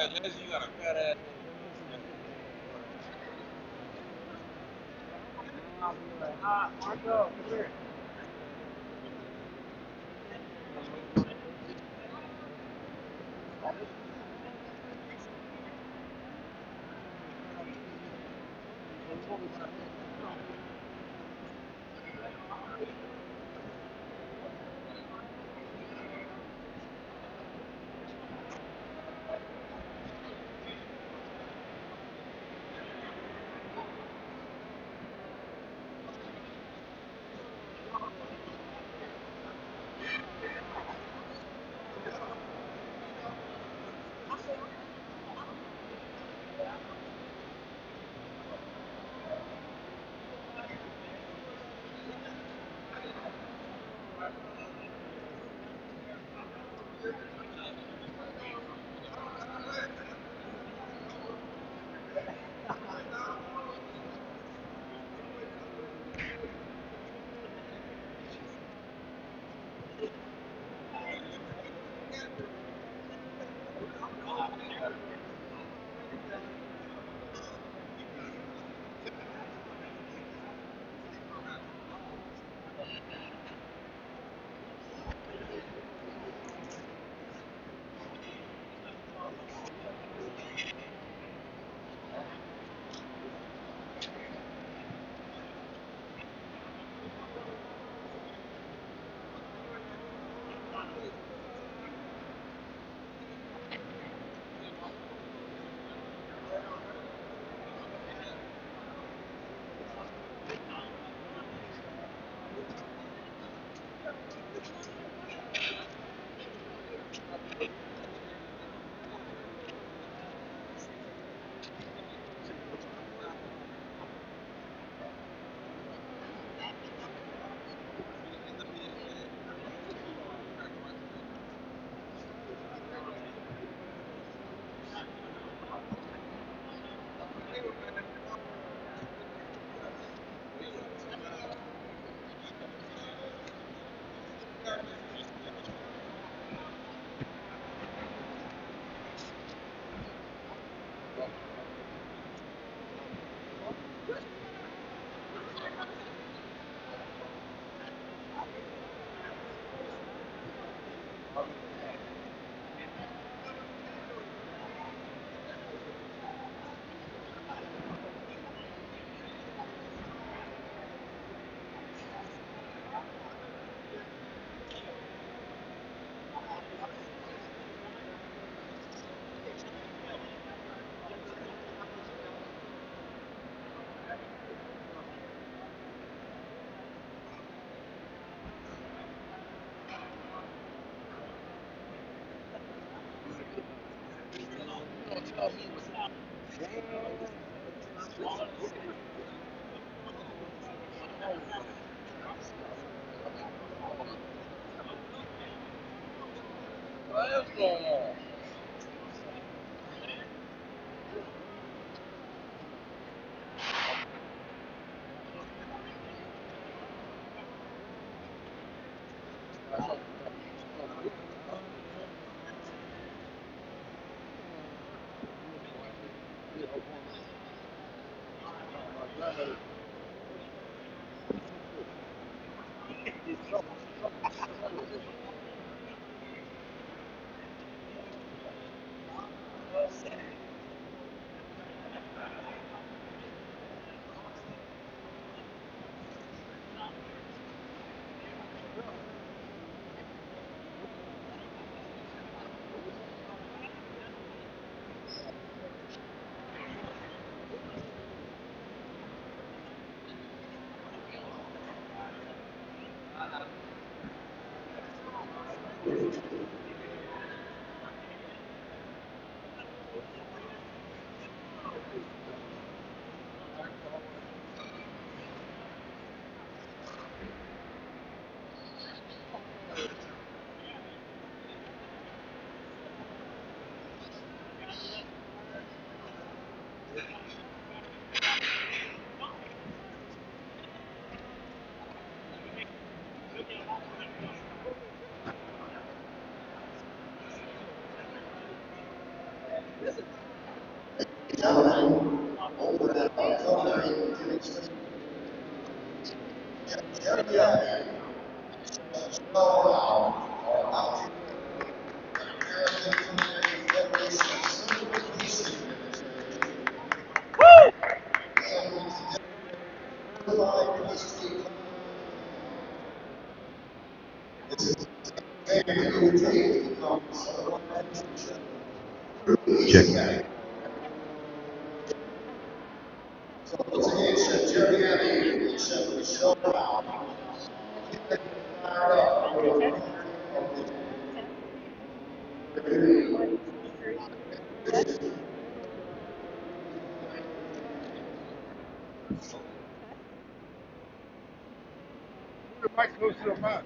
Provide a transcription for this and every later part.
Unless you got a fat ass. I'll be like, Marco, come here. What is going on? Check that. The mic close to your mouth.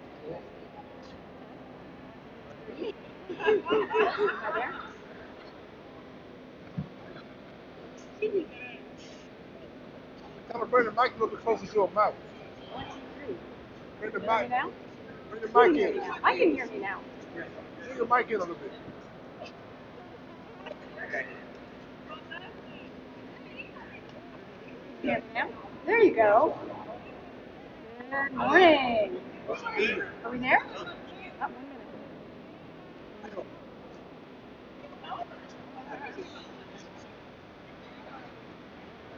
Tell her bring the mic a little bit closer to your mouth. 1, 2, 3. Bring the Can you hear me mic. now? Bring the You can mic hear in. me now. I can hear me now. Bring the mic in a little bit. Can you hear me now? There you go. Good morning. Are we there? Oh,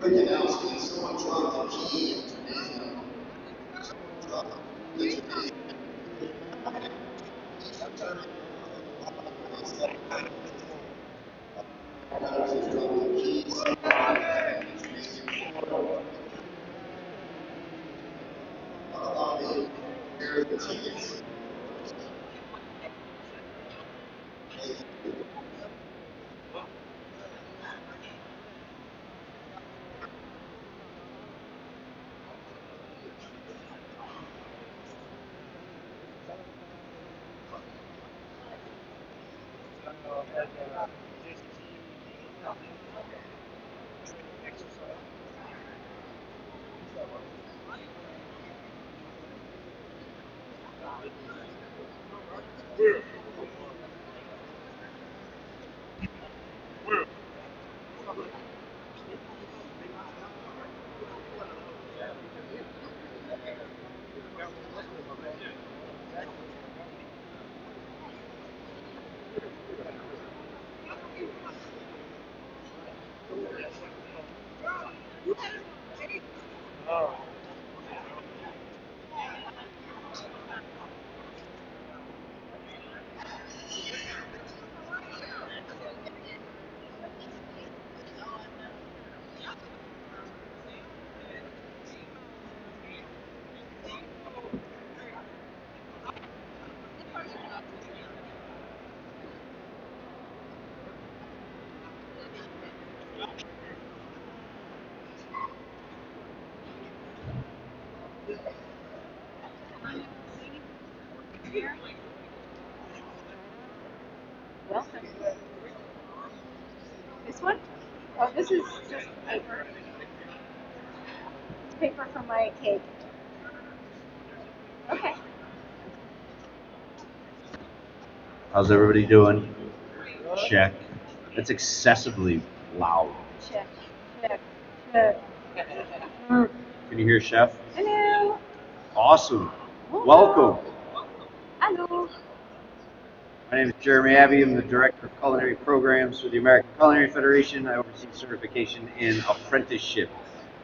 1 minute. Welcome. This one? Oh, this is just paper. It's paper for my cake. Okay. How's everybody doing? Check. That's excessively loud. Check. Check. Check. Can you hear Chef? Hello. Awesome. Hello. Welcome. Hello. My name is Jeremy Abbey. I'm the Director of Culinary Programs for the American Culinary Federation. I oversee certification in apprenticeship.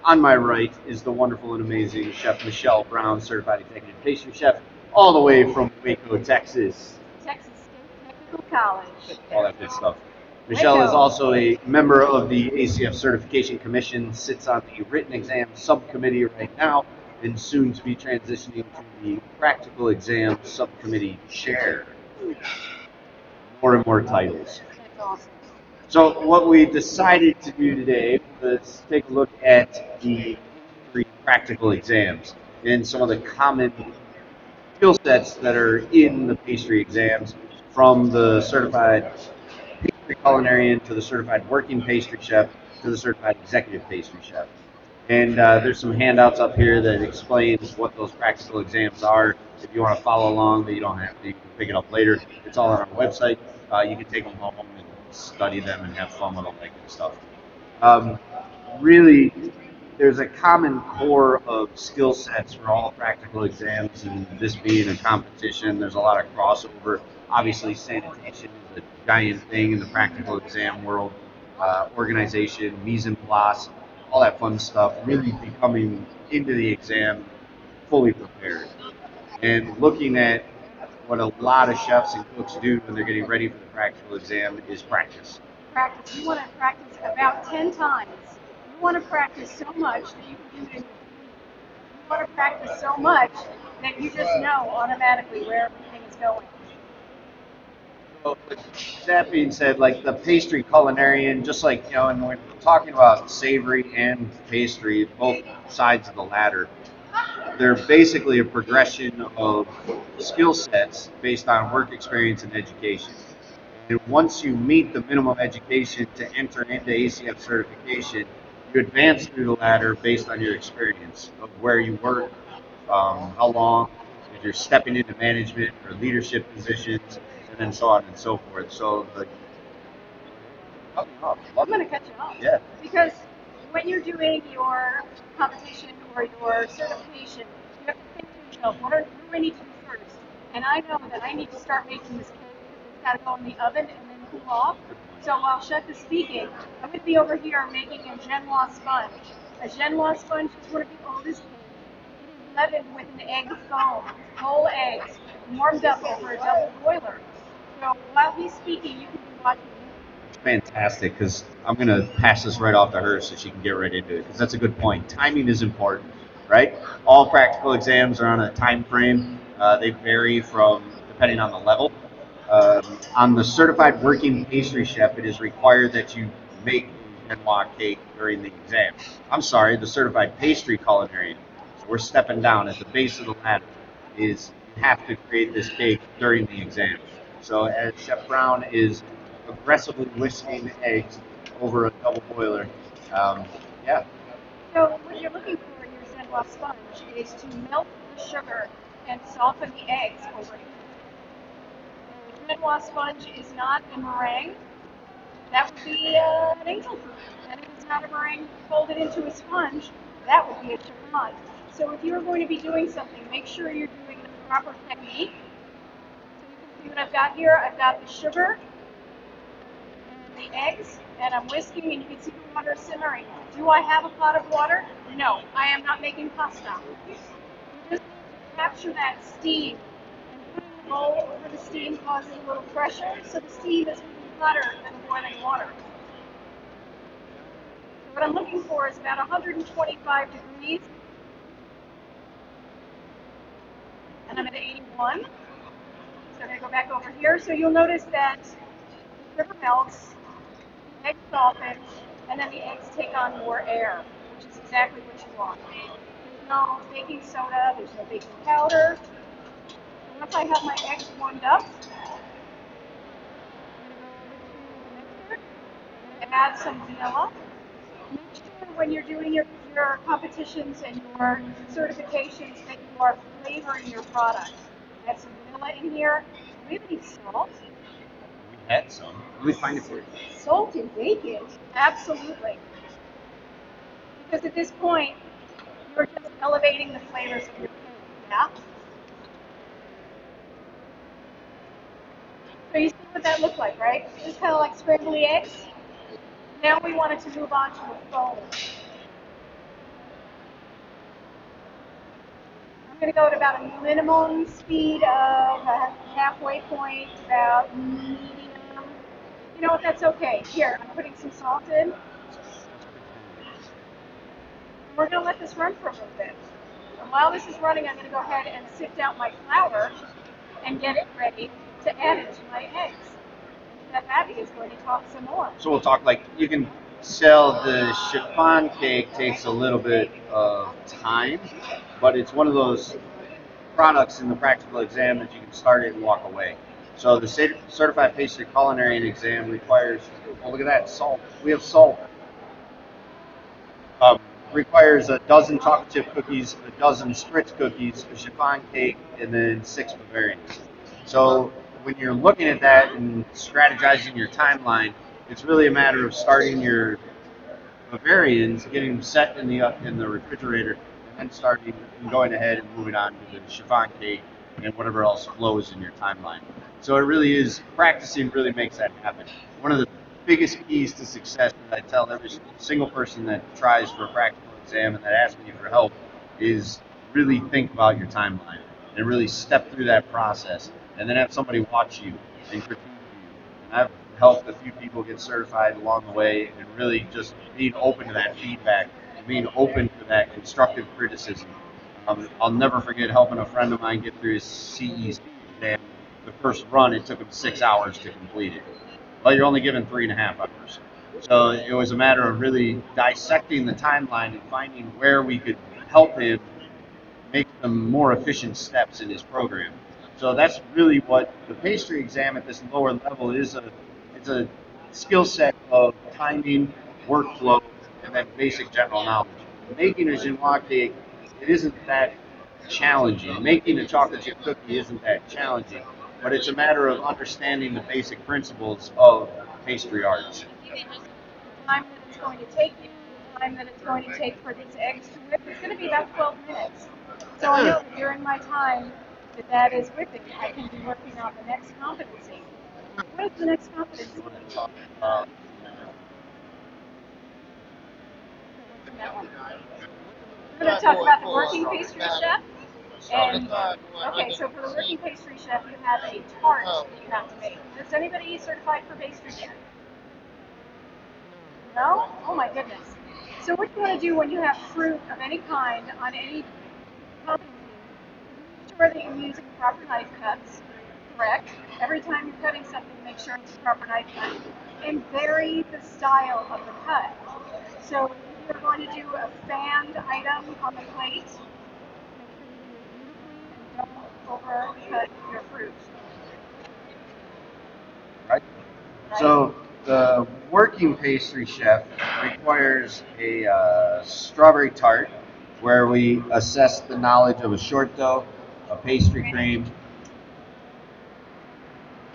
On my right is the wonderful and amazing Chef Michelle Brown, Certified Executive Pastry Chef, all the way from Waco, Texas. Texas State Technical College. All that good stuff. Michelle is Waco. also a member of the ACF Certification Commission, sits on the written exam subcommittee right now, and soon to be transitioning to the practical exam subcommittee chair. More and more titles. That's awesome. So what we decided to do today was take a look at the three practical exams and some of the common skill sets that are in the pastry exams, from the certified pastry culinarian to the certified working pastry chef to the certified executive pastry chef. And there's some handouts up here that explains what those practical exams are. If you want to follow along, but you don't have to, you can pick it up later. It's all on our website. You can take them home and study them and have fun with all that good stuff. Really there's a common core of skill sets for all practical exams, and this being a competition, there's a lot of crossover. Obviously, sanitation is a giant thing in the practical exam world. Organization, mise en place, all that fun stuff, really becoming into the exam fully prepared. And looking at what a lot of chefs and cooks do when they're getting ready for the practical exam is practice. Practice. You want to practice about 10 times. You want to practice so much that you can do it in. You want to practice so much that you just know automatically where everything is going. So, with that being said, like the pastry culinarian, just like, you know, and when we're talking about savory and pastry, both sides of the ladder, they're basically a progression of skill sets based on work experience and education. And once you meet the minimum education to enter into ACF certification, you advance through the ladder based on your experience of where you work, how long, if you're stepping into management or leadership positions, and then so on and so forth. So the I'm going to cut you off. Yeah. Because when you're doing your competition or your certification, you have to think to yourself, what do I need to do first? And I know that I need to start making this cake because it's got to go in the oven and then cool off. So while chef is speaking, I'm going to be over here making a Genoa sponge. A Genoa sponge is one of the oldest cakes. It is leavened with an egg foam, whole eggs, warmed up over a double boiler. So while he's speaking, you can be watching fantastic, because I'm going to pass this right off to her so she can get right into it, because that's a good point. Timing is important, right? All practical exams are on a time frame. They vary from depending on the level. On the certified working pastry chef, it is required that you make a Genoa cake during the exam. I'm sorry, the certified pastry culinarian. So we're stepping down at the base of the ladder. Is you have to create this cake during the exam. So as Chef Brown is aggressively whisking eggs over a double boiler. Yeah. So what you're looking for in your Genoa sponge is to melt the sugar and soften the eggs over it. The Genoa sponge is not a meringue. That would be an angel food. And if it's not a meringue folded into a sponge, that would be a chiffon. So if you're going to be doing something, make sure you're doing the proper technique. So you can see what I've got here. I've got the sugar, the eggs, and I'm whisking, and you can see the water simmering. Do I have a pot of water? No, I am not making pasta. You just capture that steam, and putting the bowl over the steam causes a little pressure, so the steam is moving hotter than the boiling water. So what I'm looking for is about 125 degrees, and I'm at 81. So I'm going to go back over here. So you'll notice that the sugar melts, eggs soften, and then the eggs take on more air, which is exactly what you want. There's no baking soda, there's no baking powder. And once I have my eggs warmed up, add some vanilla. Make sure when you're doing your competitions and your certifications that you are flavoring your product. Add some vanilla in here. Do we have any salt? We had some. Let me find it for you. Salt and bacon? Absolutely. Because at this point, you're just elevating the flavors of your food. Yeah? So you see what that looked like, right? Just kind of like scrambled eggs. Now we wanted to move on to a foam. I'm going to go at about a minimum speed of a halfway point, about medium. You know what, that's okay. Here, I'm putting some salt in. We're going to let this run for a little bit. And while this is running, I'm going to go ahead and sift out my flour and get it ready to add it to my eggs. Chef Abby is going to talk some more. So we'll talk, like, you can sell the chiffon cake, takes a little bit of time, but it's one of those products in the practical exam that you can start it and walk away. So the certified pastry culinarian exam requires, oh look at that, salt. We have salt. Requires a dozen chocolate chip cookies, a dozen spritz cookies, a chiffon cake, and then 6 Bavarians. So when you're looking at that and strategizing your timeline, it's really a matter of starting your Bavarians, getting them set in the refrigerator, and then starting and going ahead and moving on to the chiffon cake and whatever else flows in your timeline. So it really is, practicing really makes that happen. One of the biggest keys to success that I tell every single person that tries for a practical exam and that asks me for help is really think about your timeline and really step through that process, and then have somebody watch you and critique you. And I've helped a few people get certified along the way, and really just being open to that feedback and being open to that constructive criticism. I'll never forget helping a friend of mine get through his CE's exam. The first run, it took him 6 hours to complete it. Well, you're only given 3.5 hours. So it was a matter of really dissecting the timeline and finding where we could help him make some more efficient steps in his program. So that's really what the pastry exam at this lower level is. It's a skill set of timing, workflow, and then basic general knowledge. Making a genoise cake, it isn't that challenging. Making a chocolate chip cookie isn't that challenging, but it's a matter of understanding the basic principles of pastry arts. Time that it's going to take you, time that it's going to take for these eggs to whip, it's going to be about 12 minutes. So I know that during my time that is whipping, I can be working on the next competency. What is the next competency? We're going to talk about the working pastry chef. And okay, so for the working pastry chef, you have a tart that you have to make. Is anybody certified for pastry yet? No? Oh my goodness. So what you want to do when you have fruit of any kind on any competency, make sure that you're using proper knife cuts, correct? Every time you're cutting something, make sure it's a proper knife cut. And vary the style of the cut. So if you're going to do a fanned item on the plate, and don't overcut your fruit. Right? So the working pastry chef requires a strawberry tart, where we assess the knowledge of a short dough, a pastry cream,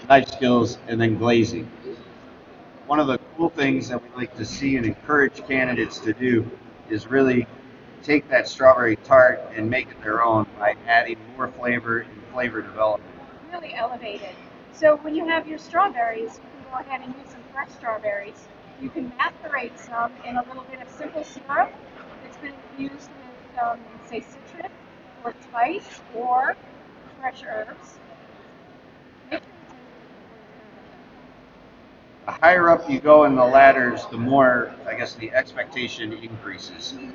knife skills, and then glazing. One of the cool things that we like to see and encourage candidates to do is really take that strawberry tart and make it their own by adding more flavor and flavor development. Really elevated. So when you have your strawberries, you can go ahead and use some fresh strawberries. You can macerate some in a little bit of simple syrup that's been infused with, say, citrus or spice or fresh herbs. The higher up you go in the ladders, the more, I guess, the expectation increases. And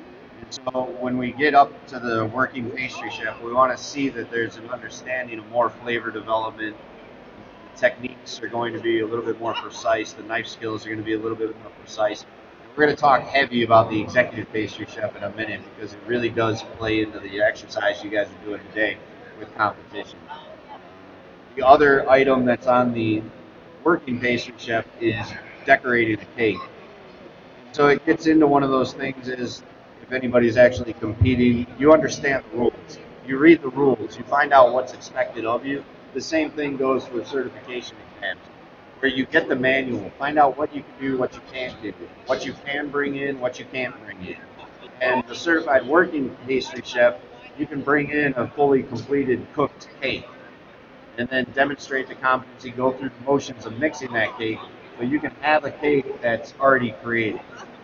so when we get up to the working pastry chef, we want to see that there's an understanding of more flavor development. The techniques are going to be a little bit more precise. The knife skills are going to be a little bit more precise. And we're going to talk heavy about the executive pastry chef in a minute, because it really does play into the exercise you guys are doing today with competition. The other item that's on the working pastry chef is decorating a cake. So it gets into one of those things is, if anybody's actually competing, you understand the rules. You read the rules. You find out what's expected of you. The same thing goes for certification exams, where you get the manual, find out what you can do, what you can't do, what you can bring in, what you can't bring in. And the certified working pastry chef, you can bring in a fully completed cooked cake and then demonstrate the competency, go through the motions of mixing that cake, but you can have a cake that's already created.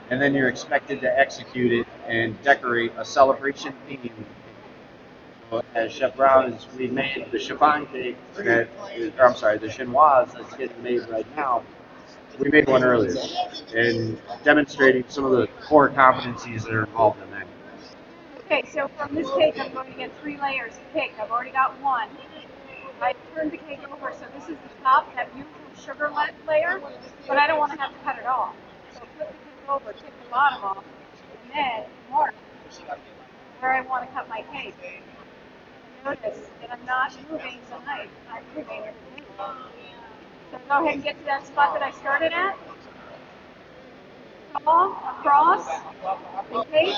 And then you're expected to execute it and decorate a celebration theme. So as Chef Brown is, we made the chiffon cake that is, or I'm sorry, the chinoise that's getting made right now. We made one earlier, and demonstrating some of the core competencies that are involved in that. Okay, so from this cake, I'm going to get 3 layers of cake. I've already got one. I turned the cake over, so this is the top, that beautiful sugar layer, but I don't want to have to cut it off. So flip the cake over, take the bottom off, and then mark where I want to cut my cake. Notice that I'm not moving the knife, I'm moving it. So go ahead and get to that spot that I started at. Draw across the cake,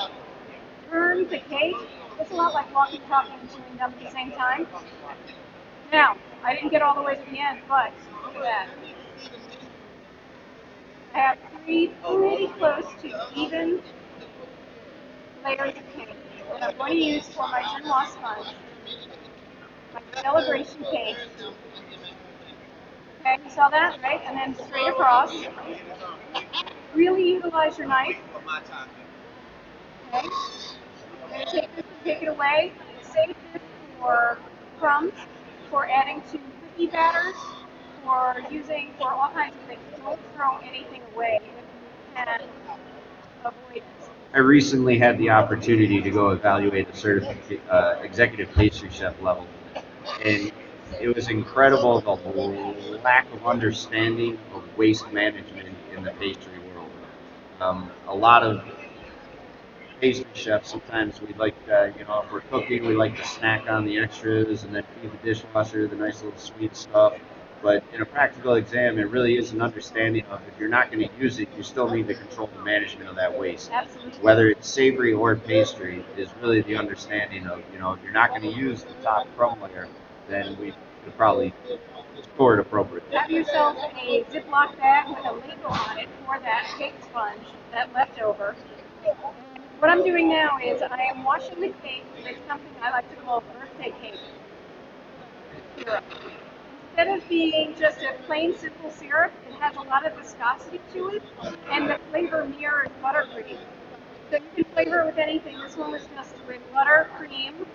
turn the cake. It's a lot like walking, talking, and chewing gum at the same time. Now, I didn't get all the way to the end, but look at that. I have three pretty close to even layers of cake that I'm going to use for my Genoa sponge, my celebration cake. Okay, you saw that, right? And then straight across. Really utilize your knife. Okay. I'm going to take this and take it away. Save this for crumbs, for adding to cookie batters, for using for all kinds of things. Don't throw anything away if you can avoid it. I recently had the opportunity to go evaluate the executive pastry chef level, and it was incredible the lack of understanding of waste management in the pastry world. A lot of pastry chefs, sometimes we like, if we're cooking, we like to snack on the extras and then feed the dishwasher the nice little sweet stuff. But in a practical exam, it really is an understanding of if you're not going to use it, you still need to control the management of that waste. Absolutely. Whether it's savory or pastry is really the understanding of, if you're not going to use the top crumb layer, then we could probably store it appropriately. Have yourself a Ziploc bag with a label on it for that cake sponge, that leftover. What I'm doing now is I am washing the cake with something I like to call birthday cake syrup. Instead of being just a plain simple syrup, it has a lot of viscosity to it, and the flavor mirrors buttercream. So you can flavor it with anything. This one was just with butter, cream,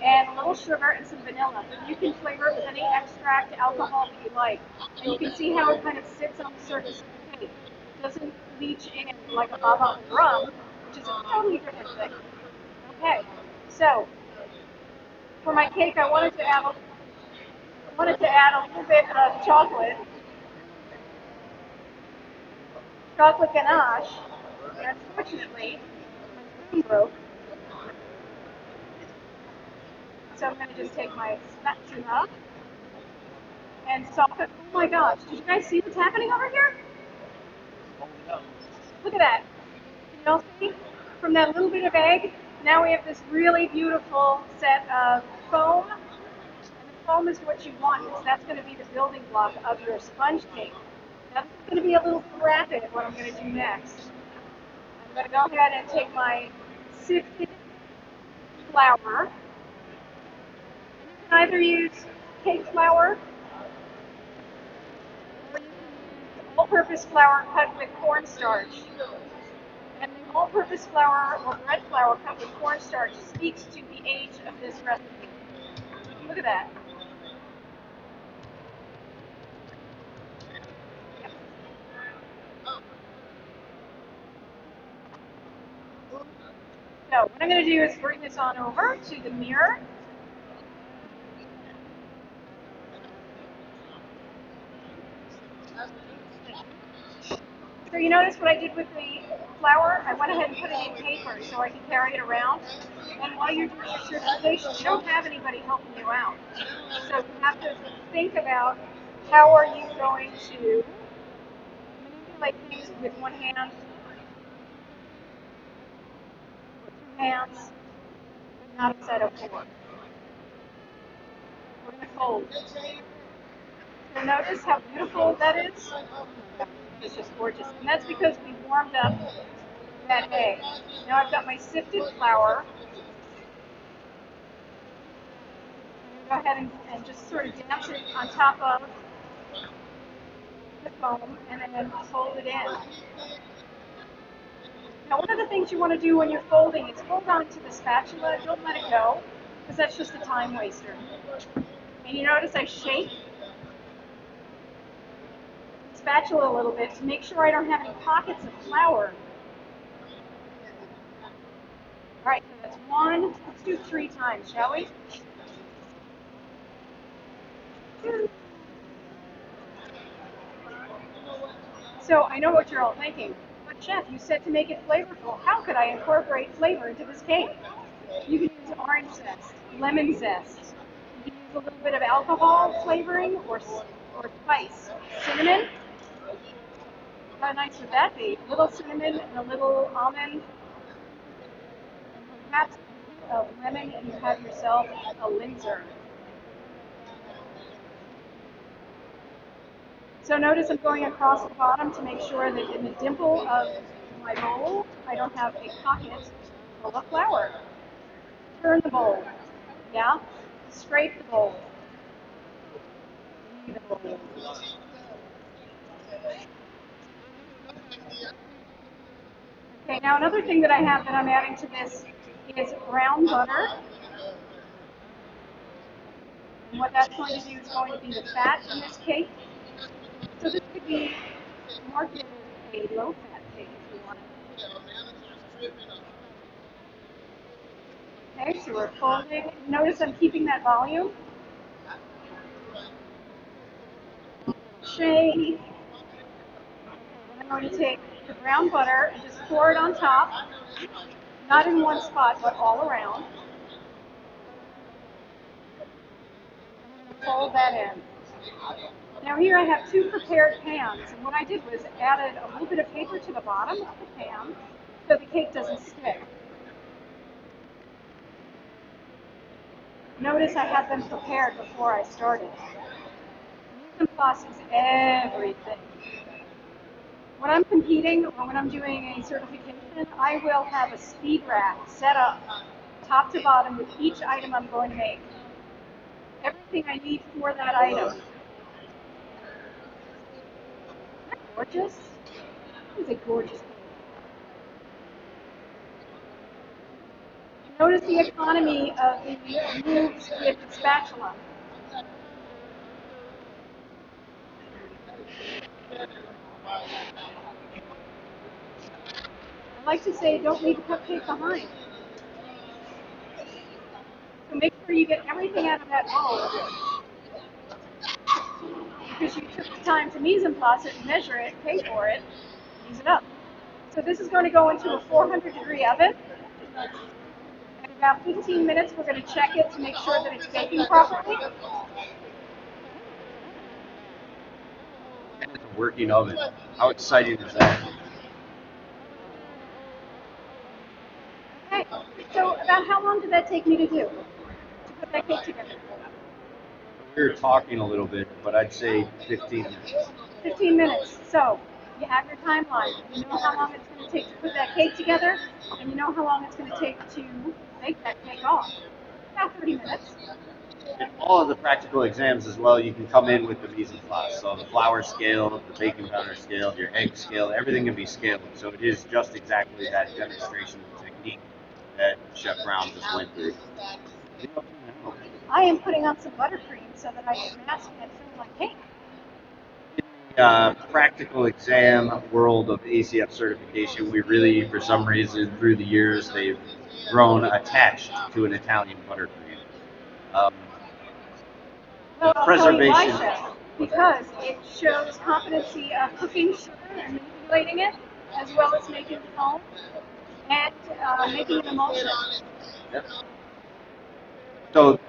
and a little sugar and some vanilla. You can flavor it with any extract, alcohol that you like. And you can see how it kind of sits on the surface of the cake. It doesn't leach in like a baba with rum, which is a totally different thing. Okay, so for my cake, I wanted to add a little bit of chocolate ganache. And unfortunately, my spoon broke. So I'm going to just take my spatula and soften. Oh my gosh, did you guys see what's happening over here? Look at that. Can you all see? From that little bit of egg, now we have this really beautiful set of foam. And the foam is what you want because that's going to be the building block of your sponge cake. Now this is going to be a little rapid what I'm going to do next. I'm going to go ahead and take my sifted flour. You can either use cake flour or you can use all-purpose flour cut with cornstarch. And the all-purpose flour or bread flour cut with cornstarch speaks to the age of this recipe. Look at that. So what I'm going to do is bring this on over to the mirror. So you notice what I did with the flour? I went ahead and put it in paper so I can carry it around. And while you're doing your certification, you don't have anybody helping you out. So you have to think about how are you going to manipulate things with one hand, with two hands, not a set of four. We're going to fold. So notice how beautiful that is? It's just gorgeous. And that's because we warmed up that egg. Now I've got my sifted flour. Go ahead and just sort of dance it on top of the foam and then fold it in. Now one of the things you want to do when you're folding is hold on to the spatula. Don't let it go because that's just a time waster. And you notice I shake the spatula a little bit to make sure I don't have any pockets of flour. All right, so that's one. Let's do 3 times, shall we? 2. So I know what you're all thinking. But Chef, you said to make it flavorful. How could I incorporate flavor into this cake? You can use orange zest, lemon zest. You can use a little bit of alcohol flavoring or spice. Cinnamon. How nice would that be? A little cinnamon and a little almond. Perhaps a bit of lemon and you have yourself a Linzer. So notice I'm going across the bottom to make sure that in the dimple of my bowl, I don't have a pocket full of flour. Turn the bowl. Yeah? Scrape the bowl. Knead the bowl. Okay, now another thing that I have that I'm adding to this is brown butter. And what that's going to do is going to be the fat in this cake. So this could be marketed as a low-fat cake if you want it. Okay, so we're folding. Notice I'm keeping that volume. Shake. I'm going to take the brown butter and just pour it on top. Not in one spot, but all around. Fold that in. Now here I have two prepared pans, and what I did was added a little bit of paper to the bottom of the pan so the cake doesn't stick. Notice I had them prepared before I started. Mise en place is everything. When I'm competing or when I'm doing a certification, I will have a speed rack set up top to bottom with each item I'm going to make. Everything I need for that item. Isn't that gorgeous? It is a gorgeous cake. Notice the economy of the moves with the spatula. I like to say don't leave a cupcake behind. So make sure you get everything out of that bowl. Because you took the time to mise en place it, measure it, pay for it, use it up. So this is going to go into a 400-degree oven. In about 15 minutes, we're going to check it to make sure that it's baking properly. It's a working oven. How exciting is that? Okay, so about how long did that take me to do? To put that cake together? We were talking a little bit, but I'd say 15 minutes. 15 minutes. So you have your timeline. You know how long it's going to take to put that cake together, and you know how long it's going to take to make that cake off. About 30 minutes. In all of the practical exams as well, you can come in with the mise en place. So the flour scale, the baking powder scale, your egg scale, everything can be scaled. So it is just exactly that demonstration technique that Chef Brown just went through. I am putting on some buttercream so that I can mask that film like cake. In the practical exam world of ACF certification, we really, for some reason, through the years, they've grown attached to an Italian buttercream. Well, I'll tell you why, Preservation. Chef. Because it shows competency of cooking sugar and manipulating it, as well as making foam and making an emulsion. Yep. So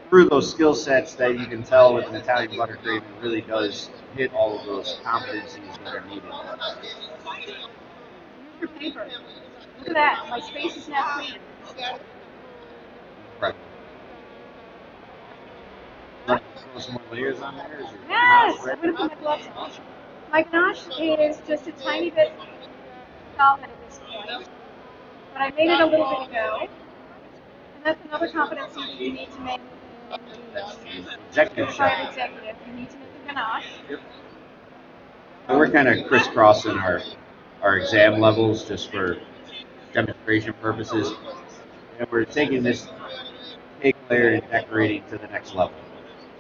through those skill sets that you can tell with an Italian buttercream, it really does hit all of those competencies that are needed. Your paper. Look at that. My space is now clean. Right. Want to throw some more layers on there? Is your Yes! ganache I'm ready? going to put my gloves on. My ganache is just a tiny bit solid at this point. But I made it a little bit ago. And that's another competency that you need to make That's the executive certified chef. executive. You need to make a ganache. Yep. So we're kind of crisscrossing our exam levels just for demonstration purposes. And we're taking this cake layer and decorating to the next level.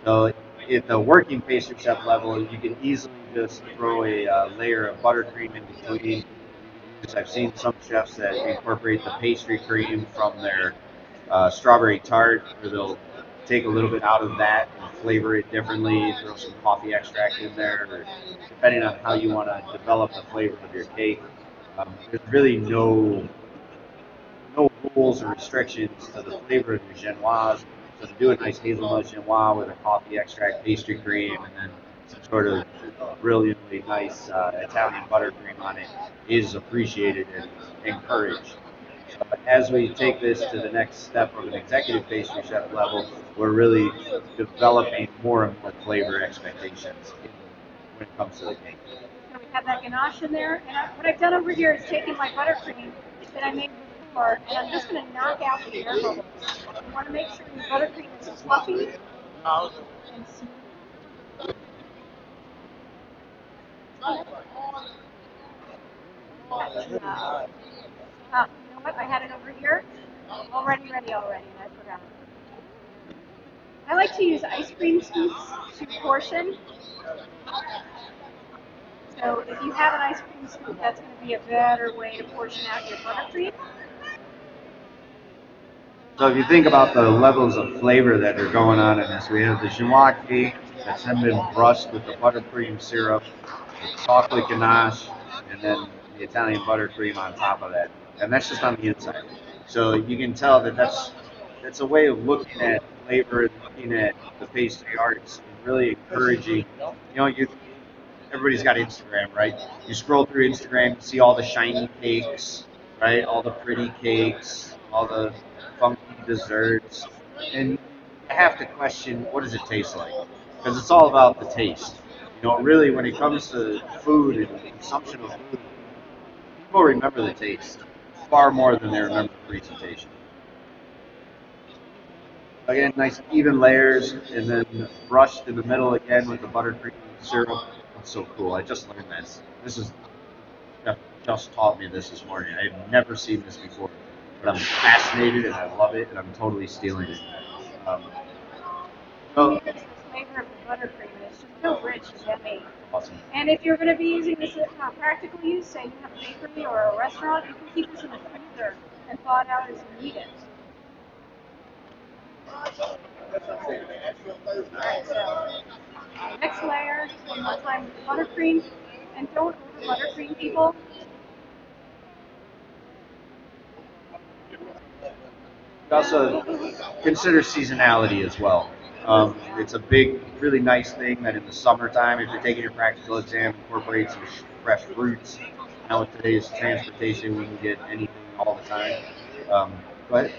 So at the working pastry chef level, you can easily just throw a layer of buttercream in between. I've seen some chefs that incorporate the pastry cream from their strawberry tart, where they'll take a little bit out of that and flavor it differently, throw some coffee extract in there, or depending on how you want to develop the flavor of your cake. There's really no rules or restrictions to the flavor of your genoise. So to do a nice hazelnut genoise with a coffee extract pastry cream and then some sort of brilliantly nice Italian buttercream on it is appreciated and encouraged. As we take this to the next step of an executive pastry chef level, we're really developing more and more flavor expectations when it comes to the cake. So we have that ganache in there. And what I've done over here is taken my buttercream that I made before, and I'm just going to knock out the air bubbles. You want to make sure your buttercream is fluffy and smooth. You know what? I had it over here. Already ready already, and I forgot. I like to use ice cream scoops to portion. So if you have an ice cream scoop, that's going to be a better way to portion out your buttercream. So if you think about the levels of flavor that are going on in this, we have the chinois cake that's then been brushed with the buttercream syrup, the chocolate ganache, and then the Italian buttercream on top of that. And that's just on the inside. So you can tell that that's a way of looking at flavor and looking at the pastry arts and really encouraging. Everybody's got Instagram, right? You scroll through Instagram, you see all the shiny cakes, right? All the pretty cakes, all the funky desserts, and you have to question, what does it taste like? Because it's all about the taste. Really, when it comes to food and consumption of food, people remember the taste far more than they remember the presentation. Again, nice even layers, and then brushed in the middle again with the buttercream syrup. That's so cool. I just learned this. Jeff just taught me this morning. I had never seen this before, but I'm fascinated and I love it, and I'm totally stealing it. Here's the flavor of the buttercream, and it's just so rich and yummy. Awesome. And if you're going to be using this for practical use, say you have a bakery or a restaurant, you can keep this in the freezer and thaw it out as you need it. Alright, so next layer, one more time with the buttercream. And don't over buttercream, people. Also consider seasonality as well. It's a big, really nice thing that in the summertime, if you're taking your practical exam, incorporate some fresh fruits. Now with today's transportation, we can get anything all the time. But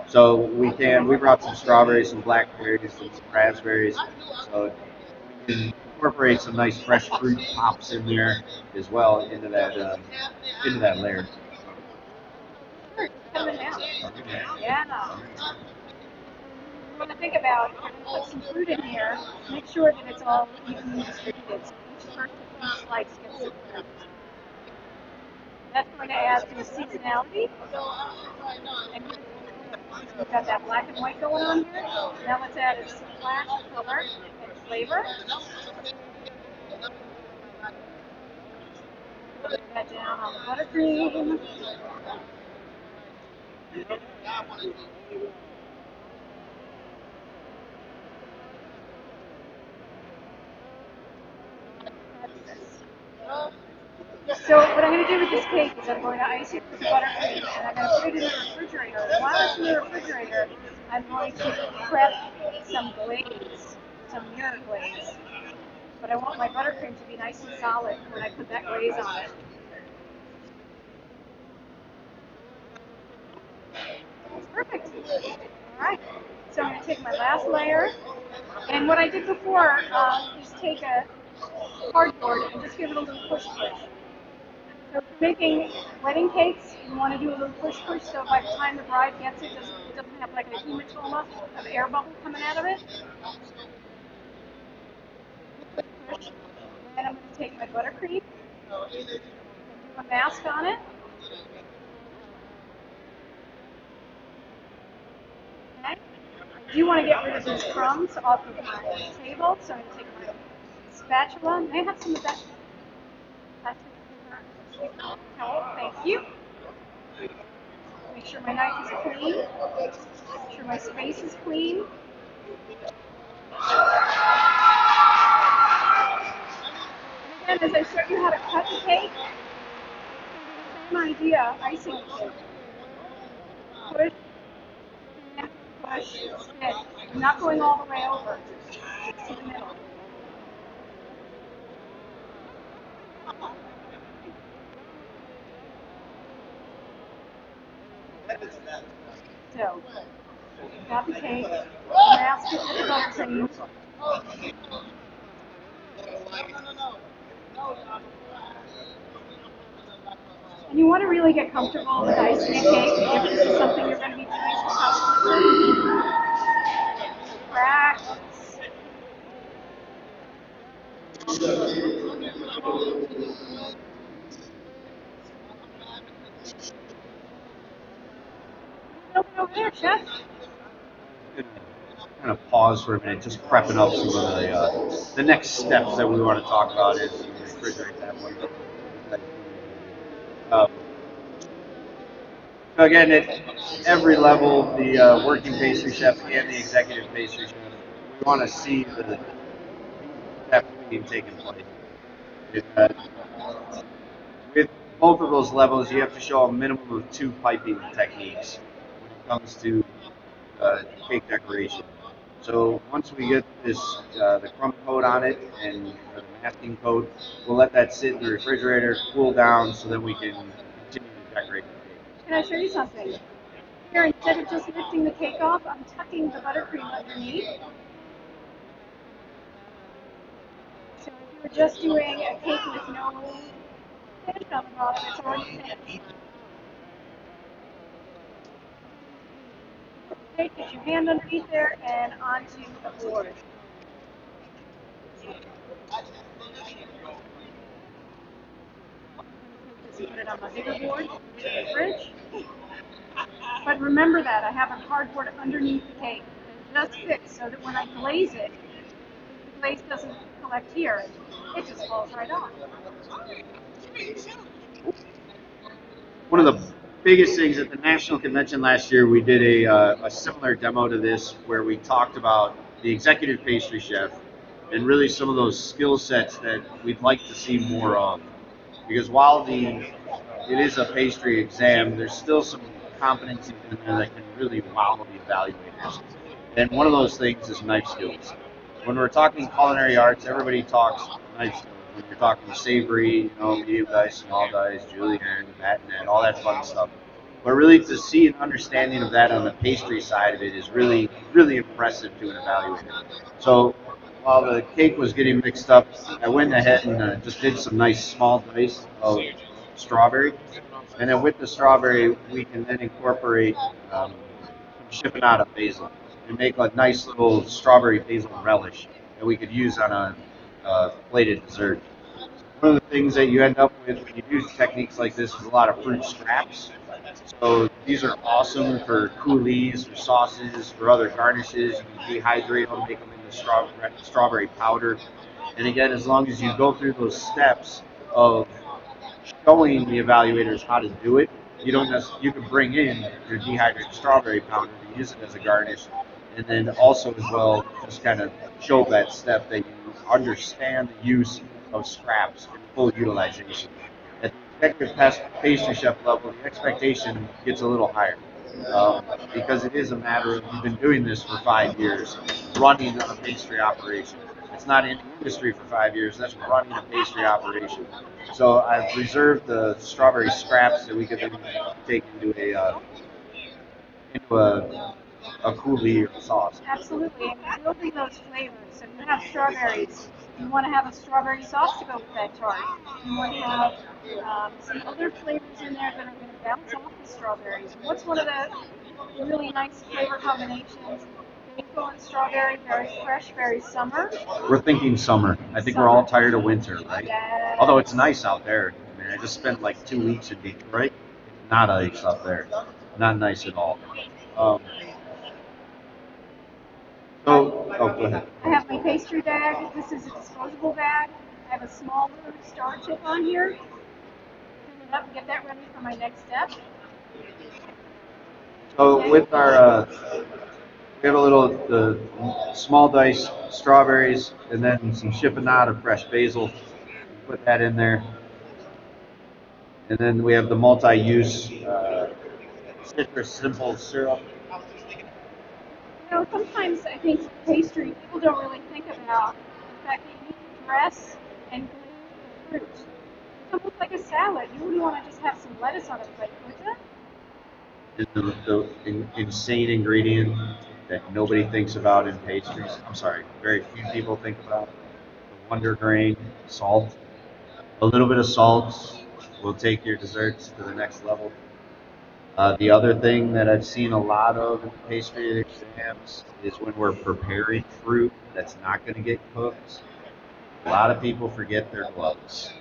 so we brought some strawberries, some blackberries, and some raspberries. So we can incorporate some nice fresh fruit pops in there as well into that layer. Sure, cut them down. Yeah. You want to think about, if you're going to put some fruit in here, make sure that it's all evenly distributed, so each person, each slice gets some fruit. That's going to add to the seasonality. And we've got that black and white going on here. Now let's add a splash of color and flavor. Put that down on the buttercream. So what I'm going to do with this cake is I'm going to ice it with buttercream, and I'm going to put it in the refrigerator. While it's in the refrigerator, I'm going to prep some glaze, some mirror glaze. But I want my buttercream to be nice and solid when I put that glaze on it. Perfect. All right. So I'm going to take my last layer, and what I did before is take a cardboard and just give it a little push. So if you're making wedding cakes, you want to do a little push, so by the time the bride gets it, it doesn't have like a hematoma of air bubble coming out of it. Push. And I'm going to take my buttercream and do a mask on it. Okay. I do want to get rid of these crumbs off of my table, so I'm going to take my spatula. May I have some of that? Thank you. Make sure my knife is clean. Make sure my space is clean. And again, as I show you how to cut the cake, same idea, icing the cake. Push, and push, spin. I'm not going all the way over, just to the middle. So, got the cake, mask it with the buttercream. And you want to really get comfortable with icing a cake if this is something you're going to be doing for customers. Practice. Open over there, chef. Kind of pause for a minute, just prepping up some of the next steps that we want to talk about is refrigerate that one. Um, so again, at every level, the working pastry chef and the executive pastry chef, we want to see the steps being taken place. With both of those levels, you have to show a minimum of 2 piping techniques when it comes to cake decoration. So once we get this the crumb coat on it and the masking coat, we'll let that sit in the refrigerator, cool down, so then we can continue to decorate the cake. Can I show you something? Here, instead of just lifting the cake off, I'm tucking the buttercream underneath. So if you were just doing a cake with no finish on the bottom, it's already finished. Okay, get your hand underneath there and onto the board. Just put it on my bigger board, in the fridge. But remember that I have a cardboard underneath the cake. Just fixed so that when I glaze it, the glaze doesn't collect here. It just falls right off. One of the biggest things at the national convention last year, we did a similar demo to this where we talked about the executive pastry chef and really some of those skill sets that we'd like to see more of. Because while it is a pastry exam, there's still some competencies in there that can really wow the evaluators. And one of those things is knife skills. When we're talking culinary arts, everybody talks knife skills. When you're talking savory, medium dice, small dice, julienne, batonette, all that fun stuff. But really to see an understanding of that on the pastry side of it is really, really impressive to an evaluator. So while the cake was getting mixed up, I went ahead and just did some nice small dice of strawberry. And then with the strawberry, we can then incorporate some chipinata basil and make a nice little strawberry basil relish that we could use on a plated dessert. One of the things that you end up with when you do techniques like this is a lot of fruit scraps. So these are awesome for coulis, for sauces, for other garnishes. You can dehydrate them, make them into strawberry powder. And again, as long as you go through those steps of showing the evaluators how to do it, you can bring in your dehydrated strawberry powder to use it as a garnish, and then also as well just kind of show that step that you understand the use of scraps and full utilization. At the executive pastry chef level, the expectation gets a little higher because it is a matter of you've been doing this for 5 years, running a pastry operation. It's not in the industry for 5 years, that's running a pastry operation. So I've reserved the strawberry scraps that we could then take into a coulis or sauce. Absolutely, and building those flavors. So you have strawberries. You want to have a strawberry sauce to go with that tart. You want to have some other flavors in there that are going to bounce off the strawberries. What's one of the really nice flavor combinations? Mango and strawberry, very fresh, very summer. We're thinking summer. I think we're all tired of winter, right? Yes. Although it's nice out there. I mean, I just spent like 2 weeks in Detroit. Not nice out there. Not nice at all. Go ahead. I have my pastry bag. This is a disposable bag. I have a small star tip on here. Fill it up and get that ready for my next step. So with our, we have the small dice strawberries and then some chipinade fresh basil. Put that in there. And then we have the multi-use citrus simple syrup. Sometimes I think pastry, people don't really think about the fact that you need to dress and glaze the fruit. It's almost like a salad. You wouldn't want to just have some lettuce on a plate, would you? The insane ingredient that nobody thinks about in pastries. I'm sorry, very few people think about Wonder Grain salt. A little bit of salt will take your desserts to the next level. The other thing that I've seen a lot of in the pastry exams is when we're preparing fruit that's not going to get cooked. A lot of people forget their gloves.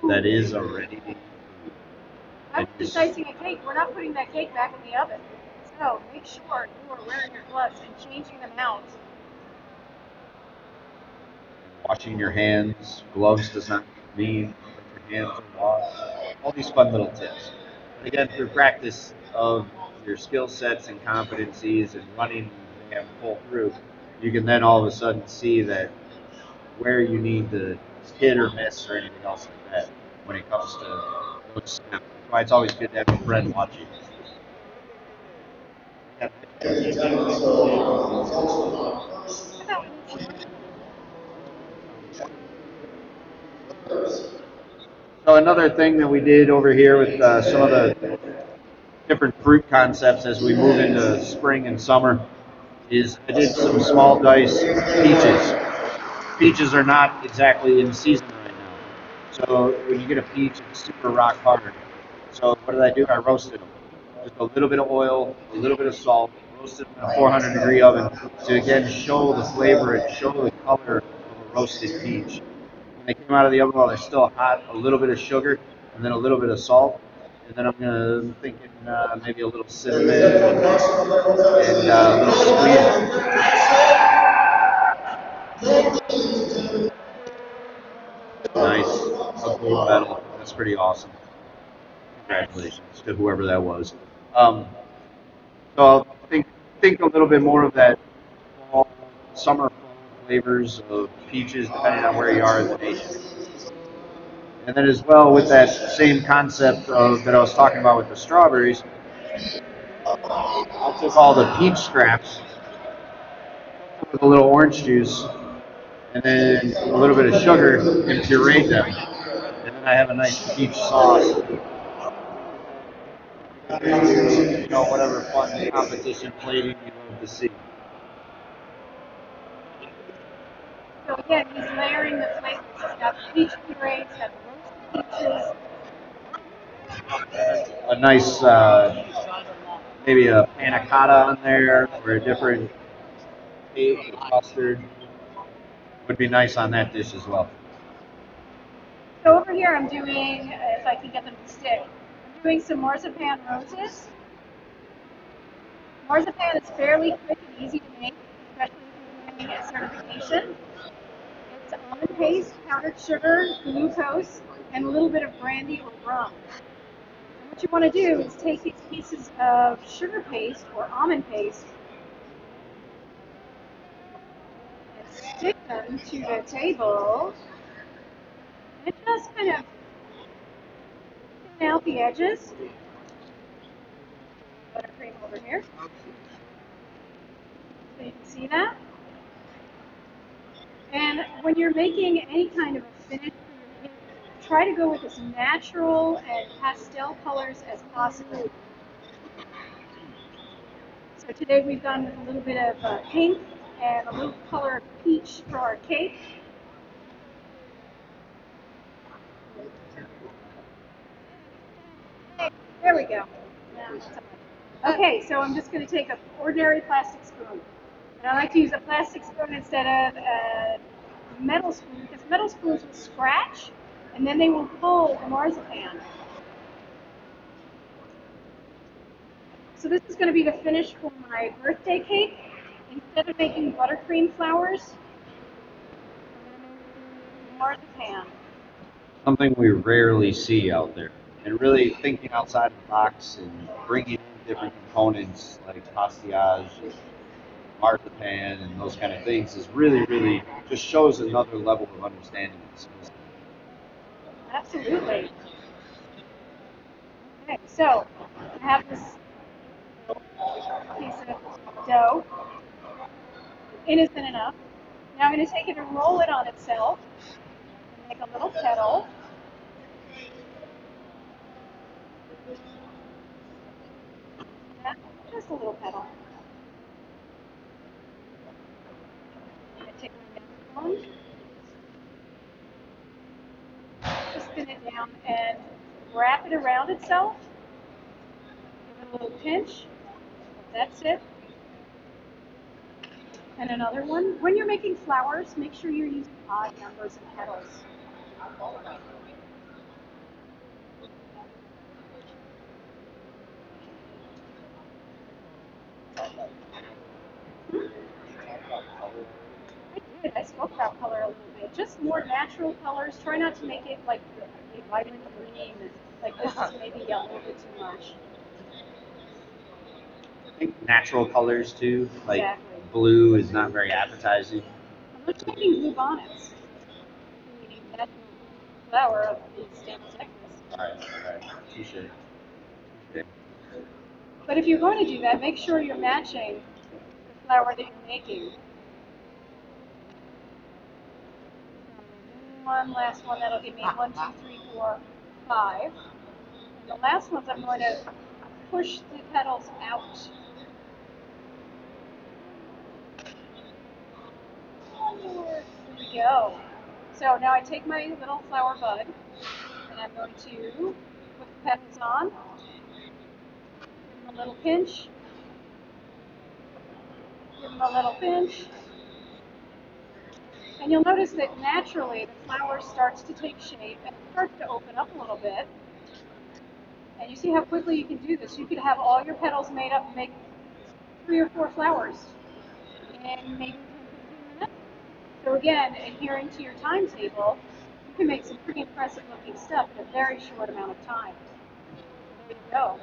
That is a ready-to-eat food. I'm just icing a cake. We're not putting that cake back in the oven. So make sure you are wearing your gloves and changing them out. Washing your hands. Gloves does not mean that your hands are washed. All these fun little tips. But again, through practice of your skill sets and competencies and running the exam full through, you can then all of a sudden see that where you need to hit or miss or anything else like that when it comes to those steps. That's why it's always good to have a friend watching. So another thing that we did over here with some of the different fruit concepts as we move into spring and summer is I did some small dice peaches. Peaches are not exactly in season right now. So when you get a peach, it's super rock hard. So what did I do? I roasted them. Just a little bit of oil, a little bit of salt, roasted them in a 400-degree oven to again show the flavor and show the color of a roasted peach. When they came out of the oven while they're still hot, a little bit of sugar and then a little bit of salt. And then I'm thinking maybe a little cinnamon and a little squeeze. Nice. A gold medal. That's pretty awesome. Congratulations to whoever that was. Um, so I'll think a little bit more of that fall, summer fall flavors of peaches, depending on where you are in the nation. And then as well with that same concept of that I was talking about with the strawberries, I took all the peach scraps with a little orange juice and then a little bit of sugar and pureed them. And then I have a nice peach sauce. You know, whatever fun competition plating you love to see. So again, he's layering the flavors. He's got the peach puree, he's got the roasted peaches. A nice, maybe a panna cotta on there or a different cake or custard would be nice on that dish as well. So over here I'm doing, if I can get them to stick, I'm doing some marzipan roses. Marzipan is fairly quick and easy to make, especially if you're doing a certification. It's almond paste, powdered sugar, glucose, and a little bit of brandy or rum. And what you want to do is take these pieces of sugar paste or almond paste and stick them to the table and just kind of thin out the edges. Buttercream over here. So you can see that. And when you're making any kind of a finish for your cake, try to go with as natural and pastel colors as possible. So today we've gone with a little bit of pink and a little color of peach for our cake. There we go. Okay, so I'm just going to take an ordinary plastic spoon. And I like to use a plastic spoon instead of a metal spoon because metal spoons will scratch and then they will pull the marzipan. So this is going to be the finish for my birthday cake. Instead of making buttercream flowers, marzipan. Something we rarely see out there. And really thinking outside of the box and bringing in different components like pastillage and marzipan and those kind of things is really, really just shows another level of understanding of the skill set. Absolutely. Okay, so I have this piece of dough. Innocent enough. Now I'm going to take it and roll it on itself and make a little petal. Yeah, just a little petal. I'm going to take my next one. down and wrap it around itself. Give it a little pinch. That's it. And another one. When you're making flowers, make sure you're using odd numbers and petals. I spoke about color a little bit. Just more natural colors. Try not to make it like a vibrant green. Like this is maybe a little bit too much. I think natural colors too, like Exactly. blue is not very appetizing. I'm not making blue bonnets. Creating that flower of the state of Texas. All right, touche. Okay. But if you're going to do that, make sure you're matching the flower that you're making. One last one that'll give me 1, 2, 3, 4, 5. And the last ones I'm going to push the petals out. There we go. So now I take my little flower bud and I'm going to put the petals on. Give them a little pinch. Give them a little pinch. And you'll notice that naturally the flower starts to take shape and starts to open up a little bit. And you see how quickly you can do this. You could have all your petals made up and make 3 or 4 flowers in maybe 10, 15 minutes. So again, adhering to your timetable, you can make some pretty impressive looking stuff in a very short amount of time. There you go.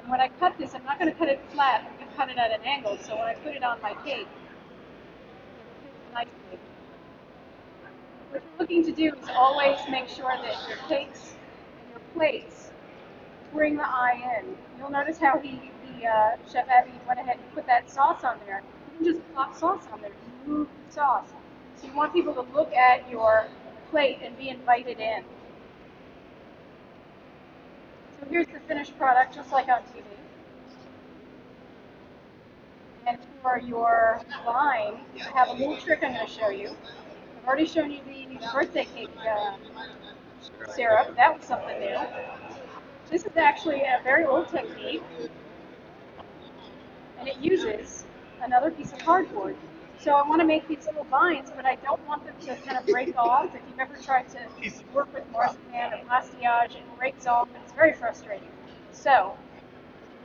And when I cut this, I'm not going to cut it flat, I'm going to cut it at an angle, so when I put it on my cake, it fits nicely. What you're looking to do is always make sure that your cakes and your plates bring the eye in. You'll notice how Chef Abby went ahead and put that sauce on there. You can just plop sauce on there, move the sauce. So you want people to look at your plate and be invited in. So here's the finished product, just like on TV. And for your vine, I have a little trick I'm going to show you. I've already shown you the birthday cake syrup. That was something new. This is actually a very old technique, and it uses another piece of cardboard. So I want to make these little vines, but I don't want them to kind of break off. If you've ever tried to work with marzipan or plastillage, it breaks off, and it's very frustrating. So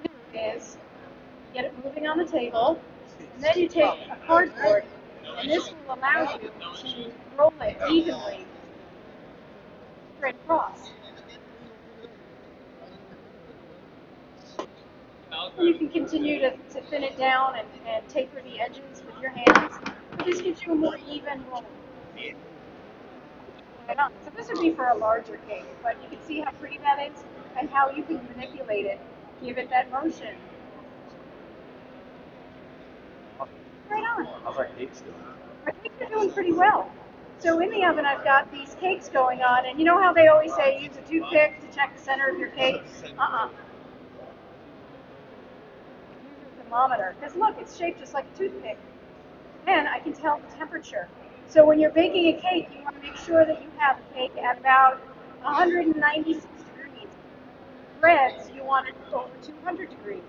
what you do is get it moving on the table, and then you take a cardboard, and this will allow you to roll it evenly straight across. And you can continue to thin it down and taper the edges with your hands. But this gives you a more even roll. Right on. So this would be for a larger cake, but you can see how pretty that is and how you can manipulate it. Give it that motion. Right on. How's our cakes doing? Our cakes are doing pretty well. So in the oven I've got these cakes going on, and you know how they always say use a toothpick to check the center of your cake? Thermometer, because look, it's shaped just like a toothpick. And I can tell the temperature. So when you're baking a cake, you want to make sure that you have a cake at about 196 degrees. Breads, you want it over 200 degrees.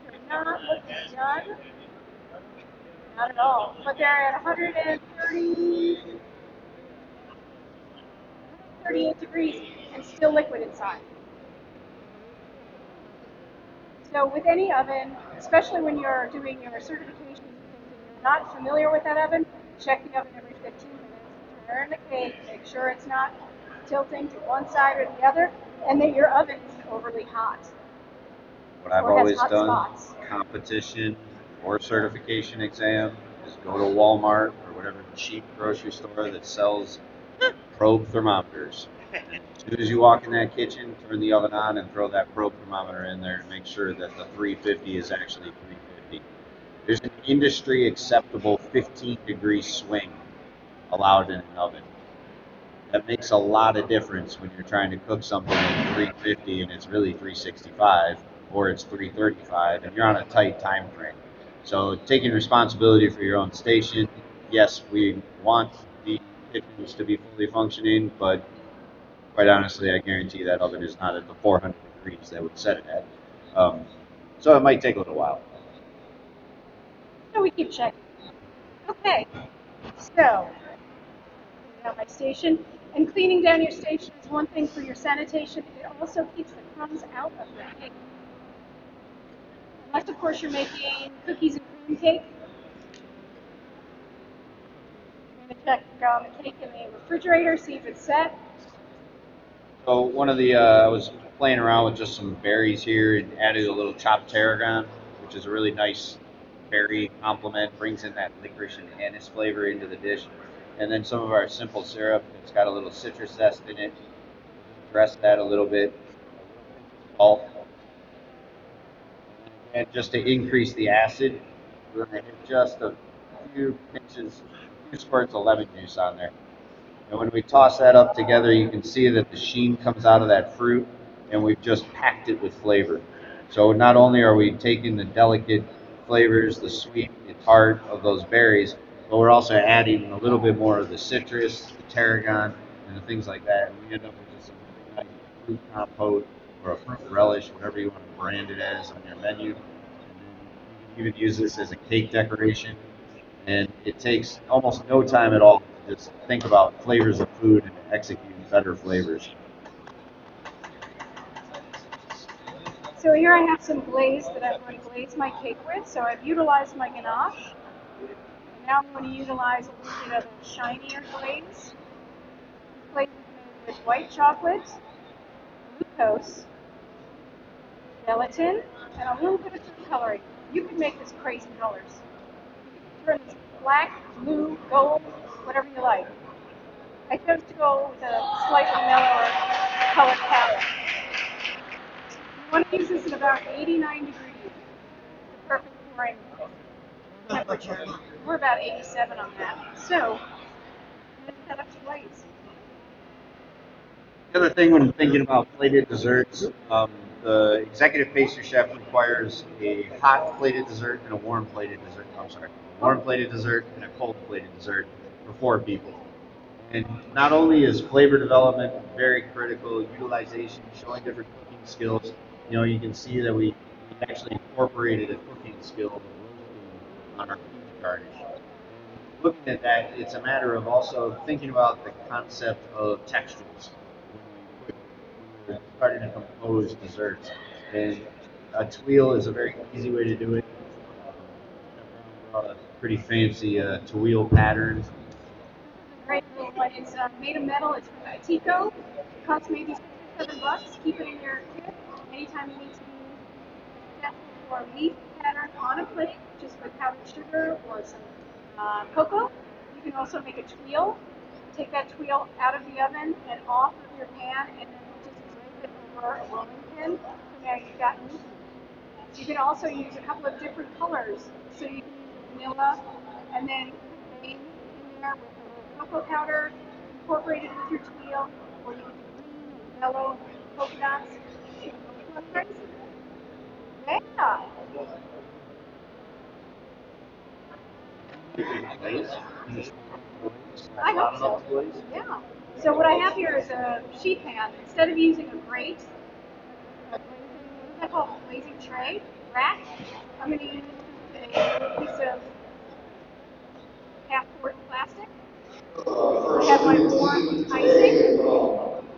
They're not looking done. Not at all. But they're at 138 degrees and still liquid inside. So with any oven, especially when you're doing your certification, if you're not familiar with that oven, check the oven every 15 minutes, turn the cake, make sure it's not tilting to one side or the other, and that your oven isn't overly hot. What I've always done, competition or certification exam, is go to Walmart or whatever cheap grocery store that sells probe thermometers. As soon as you walk in that kitchen, turn the oven on and throw that probe thermometer in there and make sure that the 350 is actually 350. There's an industry acceptable 15-degree swing allowed in an oven. That makes a lot of difference when you're trying to cook something at 350 and it's really 365 or it's 335 and you're on a tight time frame. So taking responsibility for your own station. Yes, we want the kitchens to be fully functioning, but quite honestly, I guarantee that oven is not at the 400 degrees that we set it at. So it might take a little while. So we keep checking. Okay, so down my station. And cleaning down your station is one thing for your sanitation. It also keeps the crumbs out of your cake. Unless, of course, you're making cookies and cream cake. I'm going to check the cake in the refrigerator, see if it's set. So one of the I was playing around with just some berries here and added a little chopped tarragon, which is a really nice berry complement, brings in that licorice and anise flavor into the dish. And then some of our simple syrup, it's got a little citrus zest in it. Dress that a little bit, salt, and just to increase the acid, we're going to hit just a few pinches, a few squirts of lemon juice on there. And when we toss that up together, you can see that the sheen comes out of that fruit, and we've just packed it with flavor. So not only are we taking the delicate flavors, the sweet, the tart of those berries, but we're also adding a little bit more of the citrus, the tarragon, and the things like that. And we end up with just a really nice fruit compote or a fruit relish, whatever you want to brand it as on your menu. And then you can even use this as a cake decoration, and it takes almost no time at all to just think about flavors of food and execute better flavors. So here I have some glaze that I'm going to glaze my cake with. So I've utilized my ganache. And now I'm going to utilize a little bit of a shinier glaze. This glaze is made with white chocolate, glucose, gelatin, and a little bit of food coloring. You can make this crazy colors. You can turn this black, blue, gold, whatever you like. I chose to go with a slightly mellower colored palette. You want to use this at about 89 degrees. It's the perfect pouring temperature. We're about 87 on that. So, let's set up to glaze. The other thing when thinking about plated desserts, the executive pastry chef requires a hot plated dessert and a warm plated dessert. I'm sorry, a warm plated dessert and a cold plated dessert for 4 people. And not only is flavor development very critical, utilization, showing different cooking skills, you can see that we actually incorporated a cooking skill of roasting on our peach garnish. Looking at that, it's a matter of also thinking about the concept of textures when we're starting to compose desserts. And a tuile is a very easy way to do it. Pretty fancy tuile patterns. Great little one. It's made of metal. It's from Tico. It costs maybe $6 or $7. Keep it in your kit. Anytime you need to use that for a leaf pattern on a plate, just with powdered sugar or some cocoa. You can also make a tuile. Take that tuile out of the oven and off of your pan, and then just drape it over a rolling pin. So now you've got movement. You can also use a couple of different colors. So you can use vanilla, and then in there with cocoa powder incorporated with your tuile, or you can do yellow polka dots. Yeah. I hope so. Yeah. So what I have here is a sheet pan. Instead of using a grate, I call it a glazing tray, rack, I'm going to use a piece of half-quart plastic. I have my warm icing.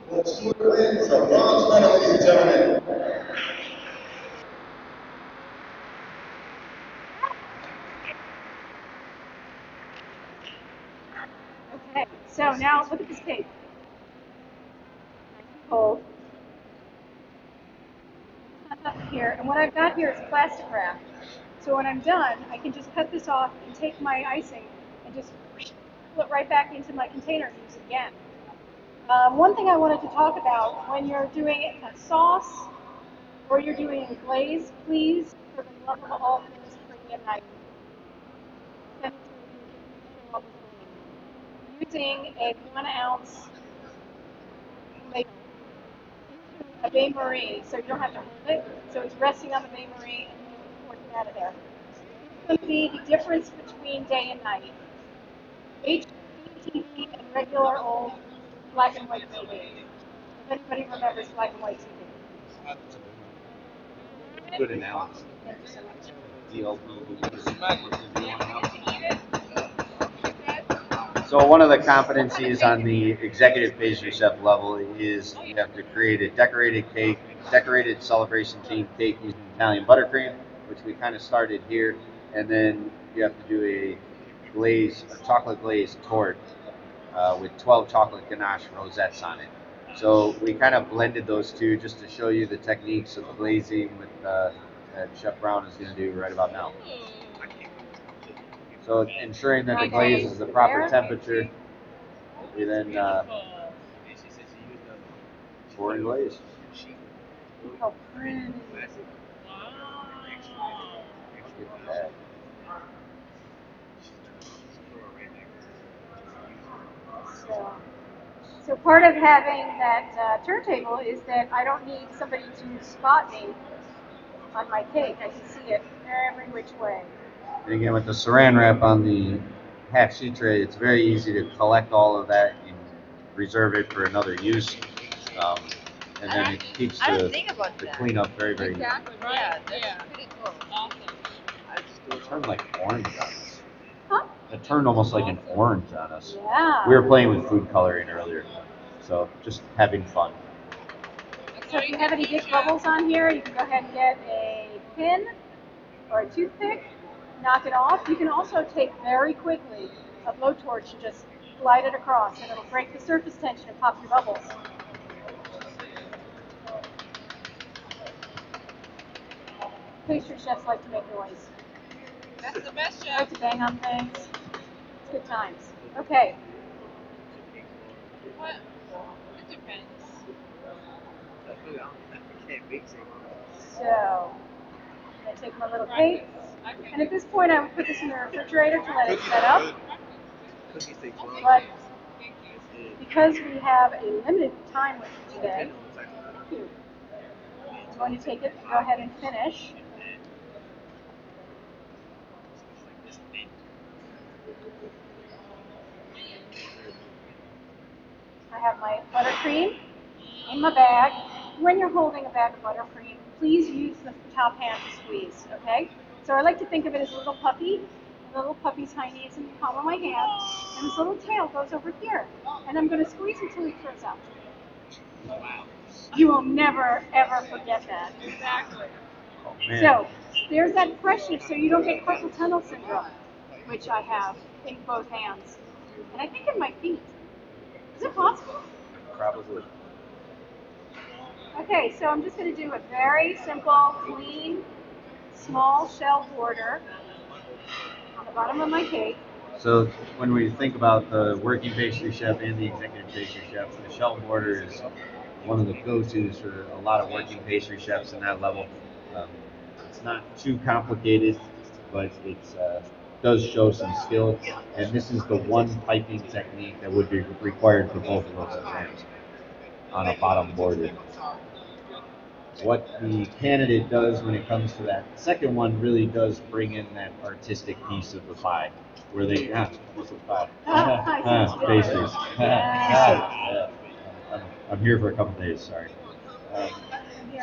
Let's do it for a bronze medal, ladies and gentlemen. Okay, so now look at this cake. Cold. Here, and what I've got here is plastic wrap. So when I'm done, I can just cut this off and take my icing and just pull it right back into my container and use it again. One thing I wanted to talk about, when you're doing a sauce or you're doing a glaze, please, for the love of all things pretty and nice, using a 1-ounce ladle a bain marie, so you don't have to hold it. So it's resting on the bain marie, and you can force it out of there. going to be the difference between day and night. HD TV and regular old black and white TV. If anybody remembers black and white TV. Good analogy. Thank you so much. So one of the competencies on the executive pastry chef level is you have to create a decorated celebration themed cake using Italian buttercream, which we kind of started here, and then you have to do a chocolate glazed torte with 12 chocolate ganache rosettes on it. So we kind of blended those two just to show you the techniques of the glazing that Chef Brown is going to do right about now. So ensuring that the glaze is the proper temperature, we then pour in glaze. Oh, pretty. So part of having that turntable is that I don't need somebody to spot me on my cake. I can see it every which way. And again, with the saran wrap on the half sheet tray, it's very easy to collect all of that and reserve it for another use. And then it keeps the cleanup very, very good. Exactly, right. Yeah, that's pretty cool. Awesome. It turned like orange on us. Huh? It turned almost like an orange on us. Yeah. We were playing with food coloring earlier, so just having fun. So if you have any big bubbles on here, you can go ahead and get a pin or a toothpick, knock it off. You can also take very quickly a blowtorch and just glide it across, and it'll break the surface tension and pop your bubbles. Pastry chefs like to make noise. That's the best They like chef. to bang on things. It's good times. Okay. What? It depends. So, I'm going to take my little cake, and at this point I would put this in the refrigerator to let it set up. But because we have a limited time with you today, I'm going to take it, go ahead and finish. I have my buttercream in my bag. When you're holding a bag of buttercream, please use the top hand to squeeze, okay? So I like to think of it as a little puppy. The little puppy's tiny is in the palm of my hand, and this little tail goes over here. And I'm going to squeeze until he throws out. You will never, ever forget that. Exactly. Oh, man. So there's that freshness, so you don't get carpal tunnel syndrome, which I have in both hands. And I think in my feet. Is it possible? Probably. Okay, so I'm just going to do a very simple, clean, small shell border on the bottom of my cake. So when we think about the working pastry chef and the executive pastry chef, the shell border is one of the go-tos for a lot of working pastry chefs in that level. It's not too complicated, but it does show some skill. And this is the one piping technique that would be required for both of those exams on a bottom border. What the candidate does when it comes to that second one really does bring in that artistic piece of the pie, where they piece of pie, pastries. Yeah. I'm here for a couple days. Sorry.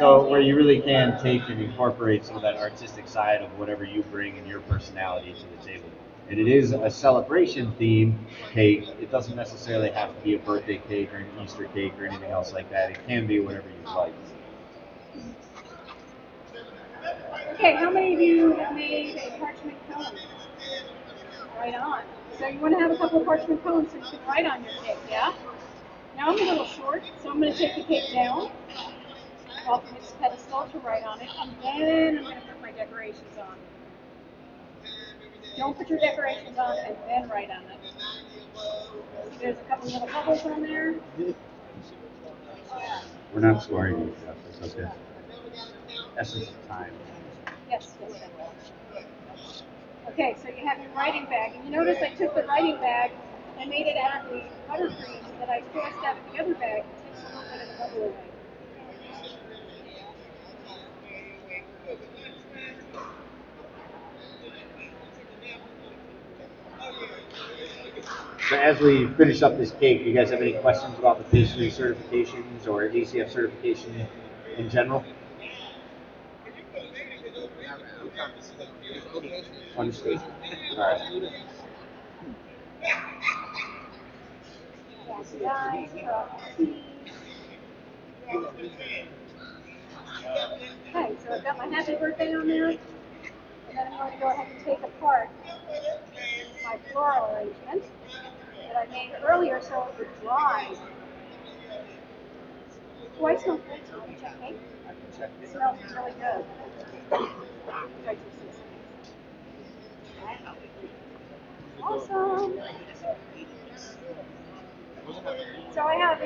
So where you really can take and incorporate some of that artistic side of whatever you bring and your personality to the table. And it is a celebration theme cake. It doesn't necessarily have to be a birthday cake or an Easter cake or anything else like that. It can be whatever you like. Okay, how many of you have made a parchment cone? Right on. So you want to have a couple of parchment cones so you can write on your cake, yeah? Now I'm a little short, so I'm going to take the cake down off of its pedestal to write on it, and then I'm going to put my decorations on. Don't put your decorations on and then write on it. See, there's a couple little bubbles on there. We're not scoring you, Jeff. It's okay. Essence of time. Yes, yes, I will. Okay, so you have your writing bag, and you notice I took the writing bag and made it out of the buttercream that I forced out of the other bag. It takes a little bit of the bubble away. So as we finish up this cake, do you guys have any questions about the pastry certifications or ACF certification in general? Understood. All right. Okay, so I've got my happy birthday on there, and then I'm going to go ahead and take apart my floral arrangement that I made earlier so it would dry. Oh, I smell great. Can you check cake? It smells really good. Try to see something. Awesome. So I have a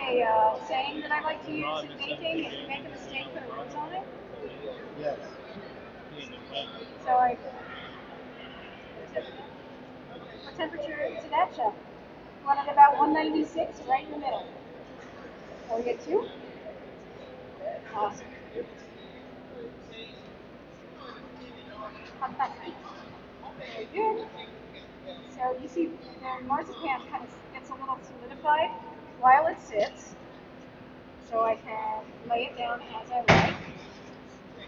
saying that I like to use in baking. If you make a mistake, put a rose on it. So what temperature is it at, Chef? Want it about 196, right in the middle. Can we get two? Awesome. Fantastic. Very good. So you see the marzipan kind of gets a little solidified while it sits. So I can lay it down as I like.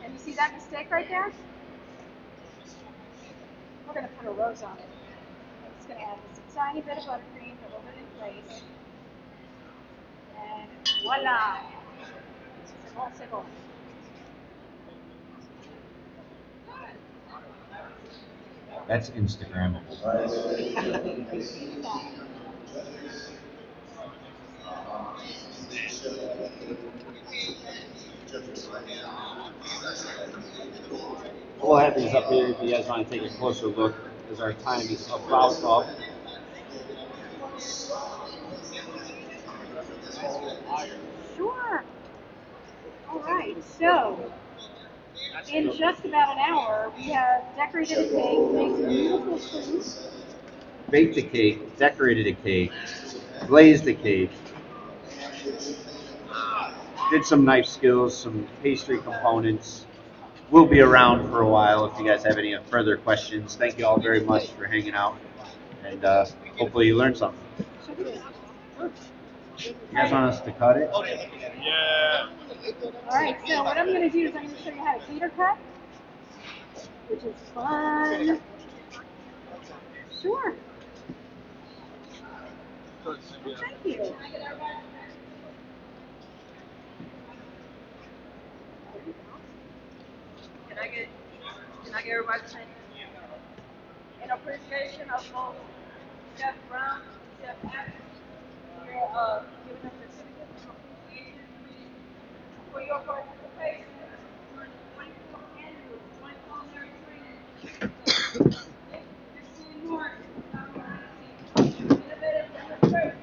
And you see that mistake right there? We're going to put a rose on it. I'm just going to add just a tiny bit of buttercream to hold it in place. And voila! C'est bon, c'est bon. That's Instagrammable. We'll have these up here if you guys want to take a closer look, as our time is about up. Sure. All right, so in just about an hour, we have decorated a cake, made some beautiful fruit. Baked a cake, decorated a cake, glazed a cake, did some knife skills, some pastry components. We'll be around for a while if you guys have any further questions. Thank you all very much for hanging out, and hopefully you learned something. You guys want us to cut it? Yeah. All right, so what I'm going to do is I'm going to show you how to cater cut, which is fun. Sure. Well, thank you. Can I get everybody to say in appreciation of both Chef Brown and Chef Atkins for giving us a certificate of appreciation for your participation in the 24th annual Joint Culinary Training. 15 March 2019. Innovative demonstration.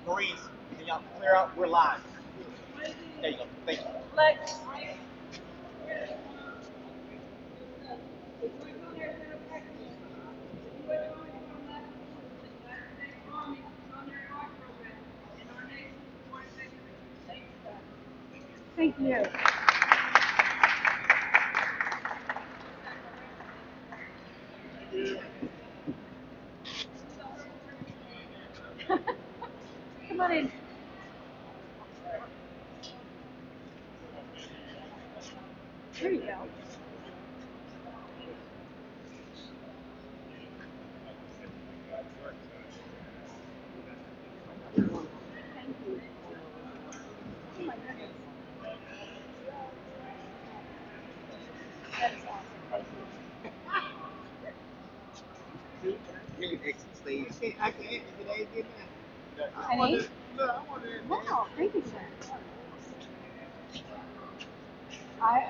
Maurice, can y'all clear out? We're live. There you go. Thank you. Flex. Thank you. Come on in. There you go. Thank you. Oh my goodness. That is awesome. Thank you. You can exit stage. I can exit today, didn't I? An 8? Wow, thank you, sir. I